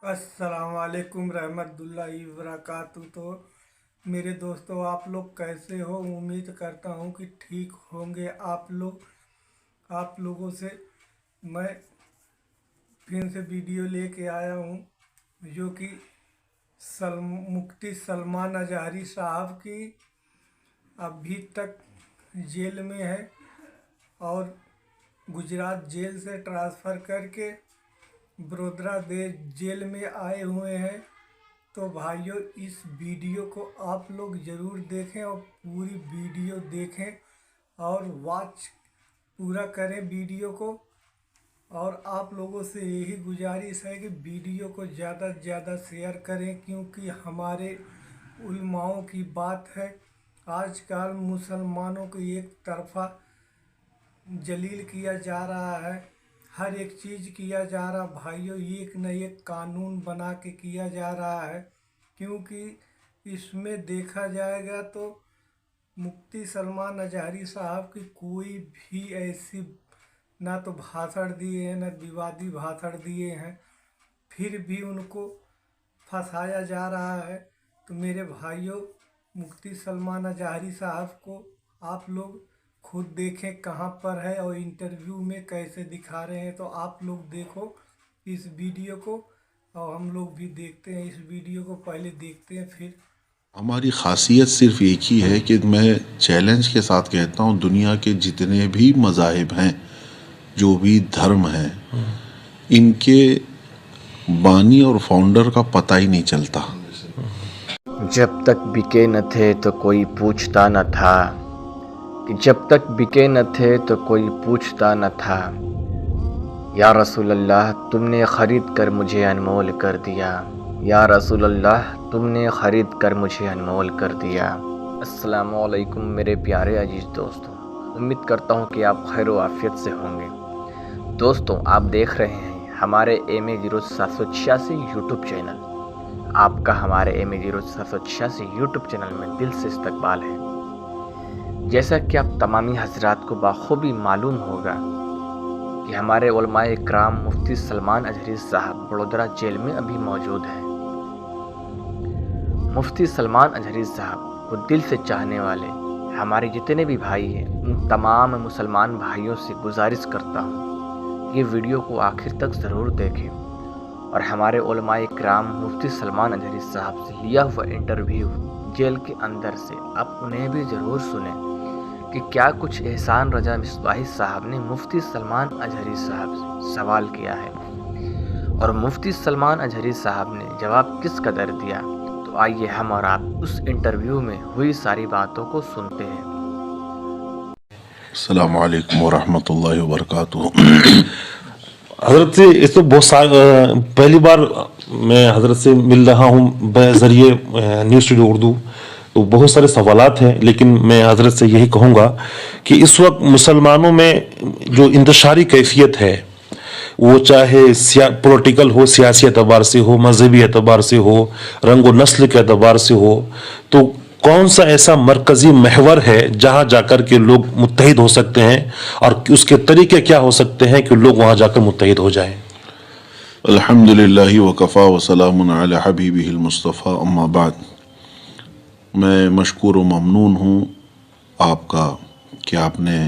अस्सलाम वालेकुम रहमतुल्लाहि वबरकातुहू। तो मेरे दोस्तों, आप लोग कैसे हो? उम्मीद करता हूँ कि ठीक होंगे आप लोगों से मैं फिर से वीडियो लेके आया हूँ जो कि मुफ्ती सलमान अजहरी साहब की अभी तक जेल में है और गुजरात जेल से ट्रांसफ़र करके बड़ोदरा जेल में आए हुए हैं। तो भाइयों, इस वीडियो को आप लोग ज़रूर देखें और पूरी वीडियो देखें और वॉच पूरा करें वीडियो को। और आप लोगों से यही गुजारिश है कि वीडियो को ज़्यादा से ज़्यादा शेयर करें, क्योंकि हमारे उलमाओं की बात है। आजकल मुसलमानों को एक तरफा जलील किया जा रहा है, हर एक चीज़ किया जा रहा भाइयों, एक न एक कानून बना के किया जा रहा है। क्योंकि इसमें देखा जाएगा तो मुफ्ती सलमान अजहरी साहब की कोई भी ऐसी ना तो भाषण दिए हैं, ना विवादी भाषण दिए हैं, फिर भी उनको फंसाया जा रहा है। तो मेरे भाइयों, मुफ्ती सलमान अजहरी साहब को आप लोग खुद देखें कहाँ पर है और इंटरव्यू में कैसे दिखा रहे हैं। तो आप लोग देखो इस वीडियो को और हम लोग भी देखते हैं इस वीडियो को। पहले देखते हैं फिर। हमारी खासियत सिर्फ एक ही है कि मैं चैलेंज के साथ कहता हूँ, दुनिया के जितने भी मज़ाहिब हैं, जो भी धर्म हैं, इनके बानी और फाउंडर का पता ही नहीं चलता। जब तक बिके न थे तो कोई पूछता न था, कि जब तक बिके न थे तो कोई पूछता न था। या रसूल अल्लाह, तुमने ख़रीद कर मुझे अनमोल कर दिया। या रसूल अल्लाह, तुमने ख़रीद कर मुझे अनमोल कर दिया। अस्सलामु अलैकुम मेरे प्यारे अजीज़ दोस्तों, उम्मीद करता हूँ कि आप खैर व आफियत से होंगे। दोस्तों, आप देख रहे हैं हमारे MA0786 यूट्यूब चैनल। आपका हमारे MA0786 यूट्यूब चैनल में दिल से इस्तकबाल है। जैसा कि आप तमामी हजरात को बाखूबी मालूम होगा कि हमारे उलमाए इकराम मुफ्ती सलमान अजहरी साहब बड़ोदरा जेल में अभी मौजूद हैं। मुफ्ती सलमान अजहरी साहब को दिल से चाहने वाले हमारे जितने भी भाई हैं, उन तमाम मुसलमान भाइयों से गुजारिश करता हूँ ये वीडियो को आखिर तक ज़रूर देखें और हमारे उलमाए इकराम मुफ्ती सलमान अजहरी साहब से लिया हुआ इंटरव्यू जेल के अंदर से आप उन्हें भी ज़रूर सुनें कि क्या कुछ एहसान रजा मिसबाही साहब ने मुफ्ती सलमान अजहरी साहब से सवाल किया है और मुफ्ती सलमान अजहरी साहब ने जवाब किस कदर दिया। तो आइए हम और आप उस इंटरव्यू में हुई सारी बातों को सुनते हैं। अस्सलामु अलैकुम वरहमतुल्लाहि वबरकातुहू। हज़रत से इस तो पहली बार मैं हज़रत से मिल रहा हूँ बज़रिए न्यूज़ स्टूडियो उर्दू। तो बहुत सारे सवालात हैं, लेकिन मैं हज़रत से यही कहूँगा कि इस वक्त मुसलमानों में जो इंतशारी कैफियत है, वो चाहे पॉलिटिकल हो, सियासी एतबार से हो, मजहबी एतबार से हो, रंग व नस्ल के एतबार से हो, तो कौन सा ऐसा मरकज़ी महवर है जहाँ जाकर के लोग मुत्तहिद हो सकते हैं और उसके तरीके क्या हो सकते हैं कि लोग वहाँ जाकर मुत्तहिद हो जाएं? अल्हम्दुलिल्लाहि व कफ़ा व सलामुन अला हबीबिहिल मुस्तफ़ा, अम्मा बाद। मैं मशकूर व ममनून हूँ आपका कि आपने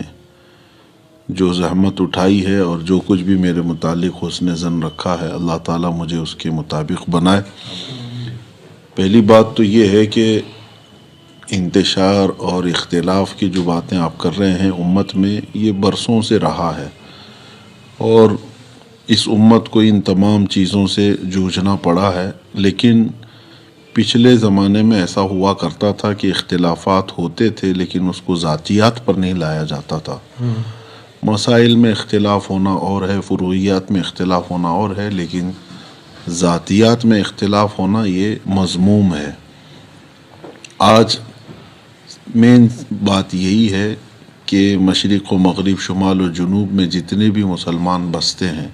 जो ज़हमत उठाई है और जो कुछ भी मेरे मुतालिक हुस्न ज़न रखा है, अल्लाह ताला मुझे उसके मुताबिक बनाए। पहली बात तो ये है कि इंतशार और इख्तिलाफ की जो बातें आप कर रहे हैं उम्मत में, ये बरसों से रहा है और इस उम्मत को इन तमाम चीज़ों से जूझना पड़ा है। लेकिन पिछले ज़माने में ऐसा हुआ करता था कि इख्तिलाफ़ात होते थे, लेकिन उसको ज़ातियात पर नहीं लाया जाता था। मसाइल में इख्तिलाफ़ होना और है, फ़ुरूइयात में इख्तिलाफ़ होना और है, लेकिन ज़ातियात में इख्तिलाफ़ होना ये मज़मूम है। आज मेन बात यही है कि मशरिक़ व मग़रिब, शुमाल व जुनूब में जितने भी मुसलमान बसते हैं,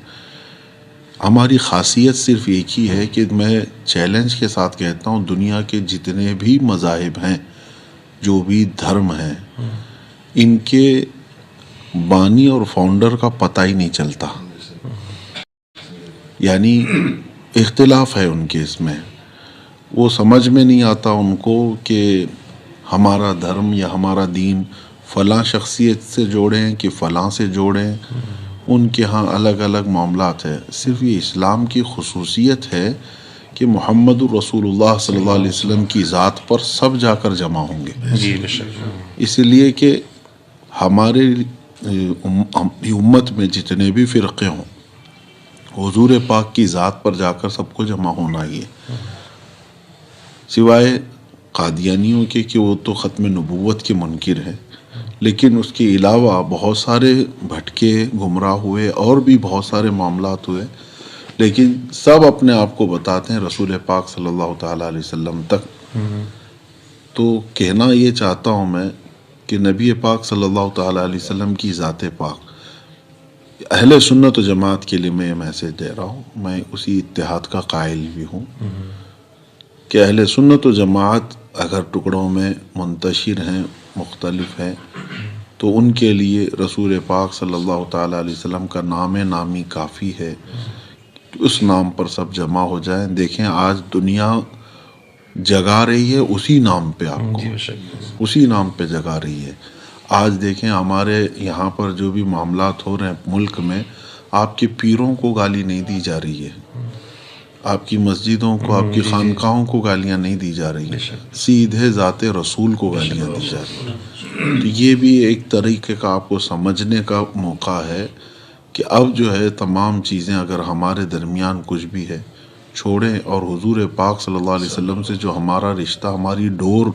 हमारी खासियत सिर्फ एक ही है कि मैं चैलेंज के साथ कहता हूँ, दुनिया के जितने भी मज़ाहिब हैं, जो भी धर्म हैं, इनके बानी और फाउंडर का पता ही नहीं चलता। यानी اختلاف ہے ان کے اس میں. وہ سمجھ میں نہیں آتا ان کو کہ ہمارا دھرم یا ہمارا دین فلاں شخصیت سے جوڑیں کہ فلاں سے جوڑیں. ان کے ہاں الگ الگ معاملات ہیں. صرف یہ اسلام کی خصوصیت ہے کہ محمد الرسول اللہ صلی اللہ علیہ وسلم کی ذات پر سب جا کر جمع ہوں گے. جی بے شک. اس لیے کہ ہمارے امت میں جتنے بھی فرقے ہوں حضور پاک کی ذات پر جا کر سب کو جمع ہونا ہی ہے، سوائے قادیانیوں کے کہ وہ تو ختم نبوت کے منکر ہیں. لیکن اس کے علاوہ بہت سارے بھٹکے گمراہ ہوئے اور بھی بہت سارے معاملات ہوئے، لیکن سب اپنے آپ کو بتاتے ہیں رسول پاک صلی اللہ تعالیٰ علیہ وسلم تک. تو کہنا یہ چاہتا ہوں میں کہ نبی پاک صلی اللہ تعالیٰ علیہ وسلم کی ذات پاک، اہل سنت و جماعت کے لیے میں یہ میسیج دے رہا ہوں. میں اسی اتحاد کا قائل بھی ہوں کہ اہل سنت و جماعت اگر ٹکڑوں میں منتشر ہیں، مختلف ہیں، تو ان کے لیے رسول پاک صلی اللہ تعالیٰ علیہ وسلم کا نام نامی کافی ہے. اس نام پر سب جمع ہو جائیں. دیکھیں آج دنیا جگا رہی ہے اسی نام پہ، آپ کو اسی نام پہ جگا رہی ہے. آج دیکھیں ہمارے یہاں پر جو بھی معاملات ہو رہے ہیں ملک میں، آپ کے پیروں کو گالی نہیں دی جا رہی ہے، آپ کی مسجدوں کو، آپ کی خانقاہوں کو گالیاں نہیں دی جا رہی ہیں، سیدھے ذات رسول کو گالیاں دی جا رہی ہیں. تو یہ بھی ایک طریقے کا آپ کو سمجھنے کا موقع ہے کہ اب جو ہے تمام چیزیں اگر ہمارے درمیان کچھ بھی ہے چھوڑیں اور حضور پاک صلی اللہ علیہ وسلم سے جو ہمارا رشتہ، ہماری ڈور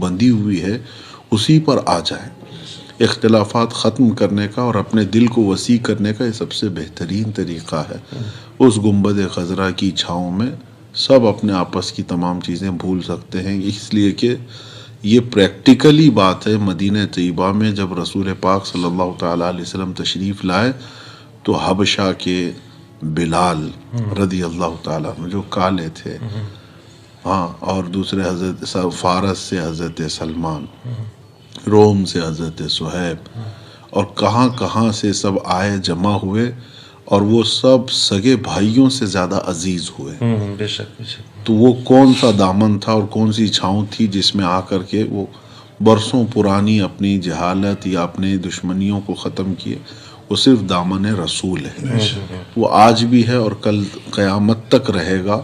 بندھی ہوئی ہے اسی پر آ جائیں. اختلافات ختم کرنے کا اور اپنے دل کو وسیع کرنے کا یہ سب سے بہترین طریقہ ہے. اس گنبد خضرا کی چھاؤں میں سب اپنے آپس کی تمام چیزیں بھول سکتے ہیں، اس لیے کہ یہ پریکٹیکلی بات ہے. مدینہ طیبہ میں جب رسول پاک صلی اللہ تعالیٰ علیہ وسلم تشریف لائے تو حبشہ کے بلال رضی اللہ تعالیٰ عنہ جو کالے تھے، ہاں، اور دوسرے حضرت فارس سے حضرت سلمان، روم سے حضرت صہیب، اور کہاں کہاں سے سب آئے جمع ہوئے، اور وہ سب سگے بھائیوں سے زیادہ عزیز ہوئے. بے شک بے شک. تو وہ کون سا دامن تھا اور کون سی چھاؤں تھی جس میں آ کر کے وہ برسوں پرانی اپنی جہالت یا اپنی دشمنیوں کو ختم کیے. وہ صرف دامن رسول ہے، وہ آج بھی ہے اور کل قیامت تک رہے گا.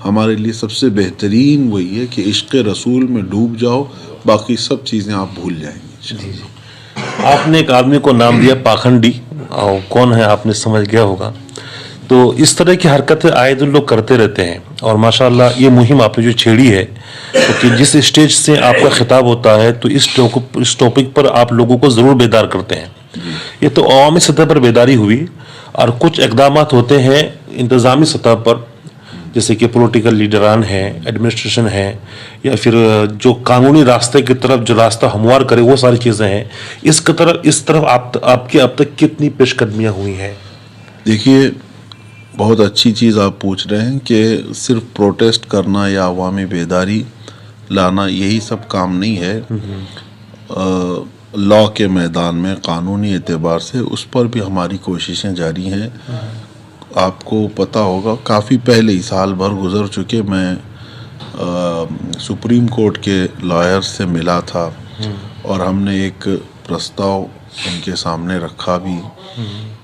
ہمارے لیے سب سے بہترین وہی ہے کہ عشق رسول میں ڈوب جاؤ، باقی سب چیزیں آپ بھول جائیں گے. آپ نے ایک آدمی کو نام دیا پاکھنڈی، اور کون ہے آپ نے سمجھ گیا ہوگا. تو اس طرح کی حرکتیں آئے دن لوگ کرتے رہتے ہیں، اور ماشاءاللہ یہ مہم آپ نے جو چھیڑی ہے، کہ جس اسٹیج سے آپ کا خطاب ہوتا ہے تو اس ٹاپک پر آپ لوگوں کو ضرور بیدار کرتے ہیں. یہ تو عوامی سطح پر بیداری ہوئی، اور کچھ اقدامات ہوتے ہیں انتظامی سطح پر، جیسے کہ پولیٹیکل لیڈران ہیں، ایڈمنسٹریشن ہے، یا پھر جو قانونی راستے کی طرف جو راستہ ہموار کرے وہ ساری چیزیں ہیں. اس طرف آپ کی اب تک کتنی پیش قدمیاں ہوئی ہیں؟ دیکھیے بہت اچھی چیز آپ پوچھ رہے ہیں کہ صرف پروٹیسٹ کرنا یا عوامی بیداری لانا یہی سب کام نہیں ہے. لا کے میدان میں قانونی اعتبار سے اس پر بھی ہماری کوششیں جاری ہیں. آپ کو پتہ ہوگا کافی پہلے ہی سال بھر گزر چکے، میں سپریم کورٹ کے لائر سے ملا تھا، اور ہم نے ایک پرستاؤ ان کے سامنے رکھا بھی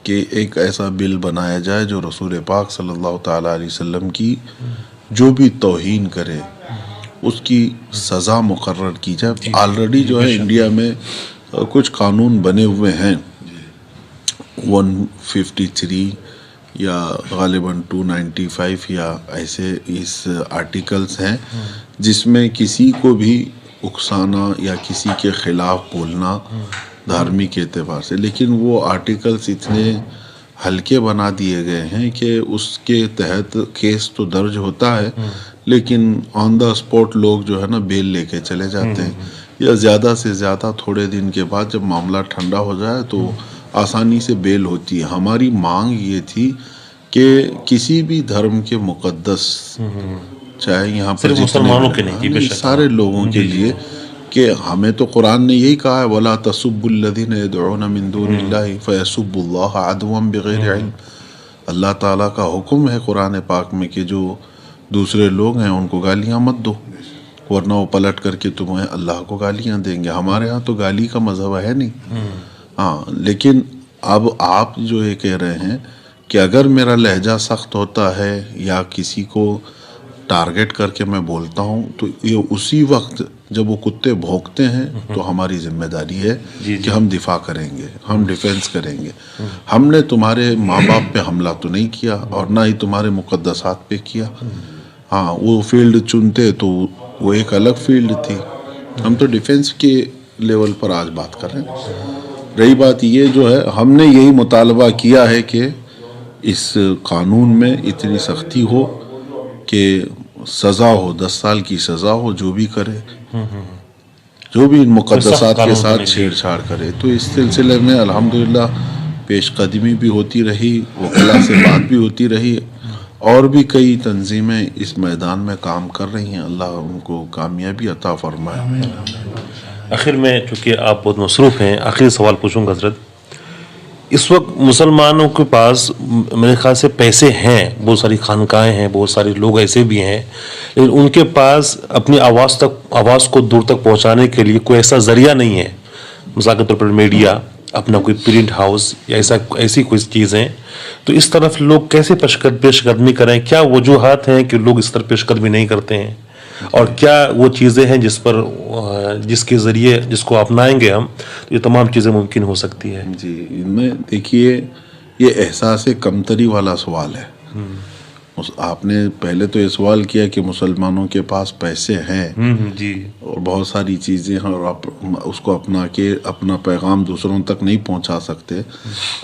کہ ایک ایسا بل بنایا جائے جو رسول پاک صلی اللہ تعالیٰ علیہ وسلم کی جو بھی توہین کرے اس کی سزا مقرر کی جائے. آلریڈی جو ہے انڈیا میں کچھ قانون بنے ہوئے ہیں، 153 یا غالباً 295 یا ایسے اس آرٹیکلز ہیں جس میں کسی کو بھی اکسانا یا کسی کے خلاف بولنا دھارمک اعتبار سے، لیکن وہ آرٹیکلز اتنے ہلکے بنا دیے گئے ہیں کہ اس کے تحت کیس تو درج ہوتا ہے، لیکن آن دا اسپاٹ لوگ جو ہے نا بیل لے کے چلے جاتے ہیں، یا زیادہ سے زیادہ تھوڑے دن کے بعد جب معاملہ ٹھنڈا ہو جائے تو آسانی سے بیل ہوتی ہے. ہماری مانگ یہ تھی کہ کسی بھی دھرم کے مقدس، چاہے یہاں پر مسلمانوں کے نہیں، سارے لوگوں کے لیے، کہ ہمیں تو قرآن نے یہی کہا ہے وَلَا تَسُبُّوا الَّذِينَ يَدْعُونَ مِن دُونِ اللَّهِ فَيَسُبُّوا اللَّهَ عَدْوًا بِغَيْرِ عِلْمٍ. अल्लाह ताला का हुक्म है कुरान पाक में कि जो दूसरे लोग हैं उनको गालियाँ मत दो, वरना वो पलट करके तुम्हें अल्लाह को गालियाँ देंगे। हमारे यहाँ तो गाली का मज़हब है नहीं। हाँ, लेकिन अब आप जो ये कह रहे हैं कि अगर मेरा लहजा सख्त होता है या किसी को टारगेट करके मैं बोलता हूँ तो ये उसी वक्त जब वो कुत्ते भौंकते हैं तो हमारी जिम्मेदारी है कि हम दिफा करेंगे, हम डिफेंस करेंगे। हमने तुम्हारे माँ बाप पे हमला तो नहीं किया और ना ही तुम्हारे मुकद्दसात पे किया। हाँ, वो फील्ड चुनते तो वो एक अलग फील्ड थी। हम तो डिफेंस के लेवल पर आज बात कर रहे हैं। रही बात ये जो है, हमने यही मुतालबा किया है कि इस कानून में इतनी सख्ती हो कि सज़ा हो, 10 साल की सज़ा हो जो भी करे, जो भी इन मुकद्दसात के साथ छेड़छाड़ करे। तो इस सिलसिले में अल्हम्दुलिल्लाह पेशकदमी भी होती रही, वकला से बात भी होती रही, और भी कई तंजीमें इस मैदान में काम कर रही हैं। अल्लाह उनको कामयाबी अता फरमाए। आखिर में, चूँकि आप बहुत मसरूफ़ हैं, आखिरी सवाल पूछूंगा हज़रत। इस वक्त मुसलमानों के पास मेरे ख्याल से पैसे हैं, बहुत सारी खानकाएँ हैं, बहुत सारे लोग ऐसे भी हैं, लेकिन उनके पास अपनी आवाज़ को दूर तक पहुंचाने के लिए कोई ऐसा ज़रिया नहीं है। मिसाल के तौर पर मीडिया, अपना कोई प्रिंट हाउस या ऐसी कोई चीज़ें। तो इस तरफ लोग कैसे पेशकदमी करें? क्या वजूहात हैं कि लोग इस तरफ पेशकदमी नहीं करते हैं, और क्या वो चीज़ें हैं जिसके ज़रिए, जिसको अपनाएंगे हम, तो ये तमाम चीज़ें मुमकिन हो सकती है? जी, इनमें देखिए, ये एहसास कमतरी वाला सवाल है। आपने पहले तो ये सवाल किया कि मुसलमानों के पास पैसे हैं जी, और बहुत सारी चीज़ें हैं और आप उसको अपना के अपना पैगाम दूसरों तक नहीं पहुंचा सकते।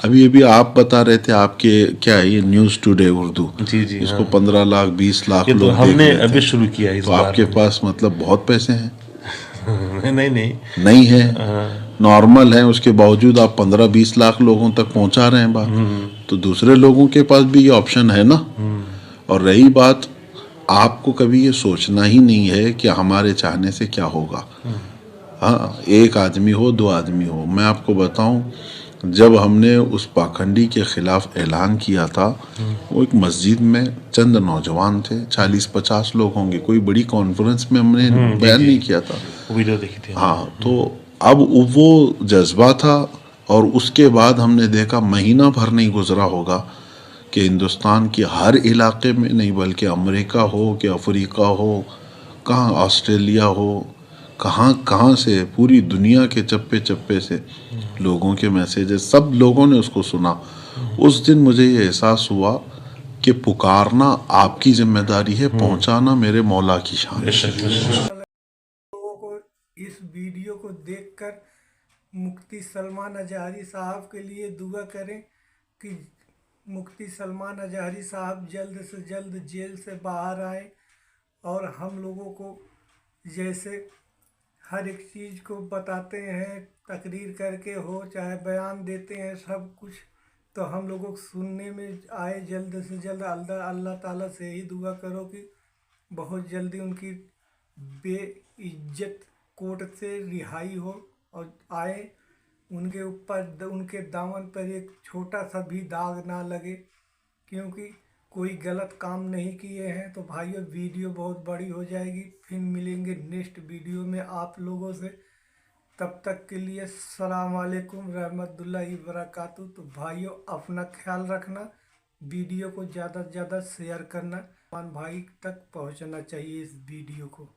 अभी आप बता रहे थे, आपके क्या है ये न्यूज़ टुडे उर्दू, जी, इसको 15 लाख 20 लाख ये तो लोग हमने देख अभी शुरू किया इस तो बार। आपके पास मतलब बहुत पैसे हैं? नहीं है, नॉर्मल है, उसके बावजूद आप 15-20 लाख लोगों तक पहुंचा रहे हैं बात। तो दूसरे लोगों के पास भी ये ऑप्शन है ना। और रही बात, आपको कभी ये सोचना ही नहीं है कि हमारे चाहने से क्या होगा। हाँ, एक आदमी हो, 2 आदमी हो। मैं आपको बताऊं, जब हमने उस पाखंडी के खिलाफ ऐलान किया था, वो एक मस्जिद में चंद नौजवान थे, 40-50 लोग होंगे, कोई बड़ी कॉन्फ्रेंस में हमने बयान नहीं किया था, वीडियो देखी थी। हाँ, तो अब वो जज्बा था। और उसके बाद हमने देखा, महीना भर नहीं गुजरा होगा कि हिंदुस्तान के हर इलाके में नहीं, बल्कि अमेरिका हो कि अफ्रीका हो, कहाँ ऑस्ट्रेलिया हो, कहाँ कहाँ से पूरी दुनिया के चप्पे चप्पे से लोगों के मैसेजेस, सब लोगों ने उसको सुना। उस दिन मुझे ये एहसास हुआ कि पुकारना आपकी जिम्मेदारी है, पहुंचाना मेरे मौला की शान है। लोगों को इस वीडियो को देखकर मुफ्ती सलमान अजहरी साहब के लिए दुआ करें कि मुफ्ती सलमान अजहरी साहब जल्द से जल्द जेल से बाहर आए और हम लोगों को जैसे हर एक चीज़ को बताते हैं, तकरीर करके हो चाहे बयान देते हैं, सब कुछ तो हम लोगों को सुनने में आए जल्द से जल्द। अल्लाह ताला से ही दुआ करो कि बहुत जल्दी उनकी बेइज्जत कोर्ट से रिहाई हो और आए, उनके ऊपर उनके दामन पर एक छोटा सा भी दाग ना लगे, क्योंकि कोई गलत काम नहीं किए हैं। तो भाइयों, वीडियो बहुत बड़ी हो जाएगी, फिर मिलेंगे नेक्स्ट वीडियो में आप लोगों से। तब तक के लिए अस्सलाम वालेकुम रहमतुल्लाहि व बरकातहू। तो भाइयों, अपना ख्याल रखना, वीडियो को ज़्यादा से ज़्यादा शेयर करना, भाई तक पहुंचना चाहिए इस वीडियो को।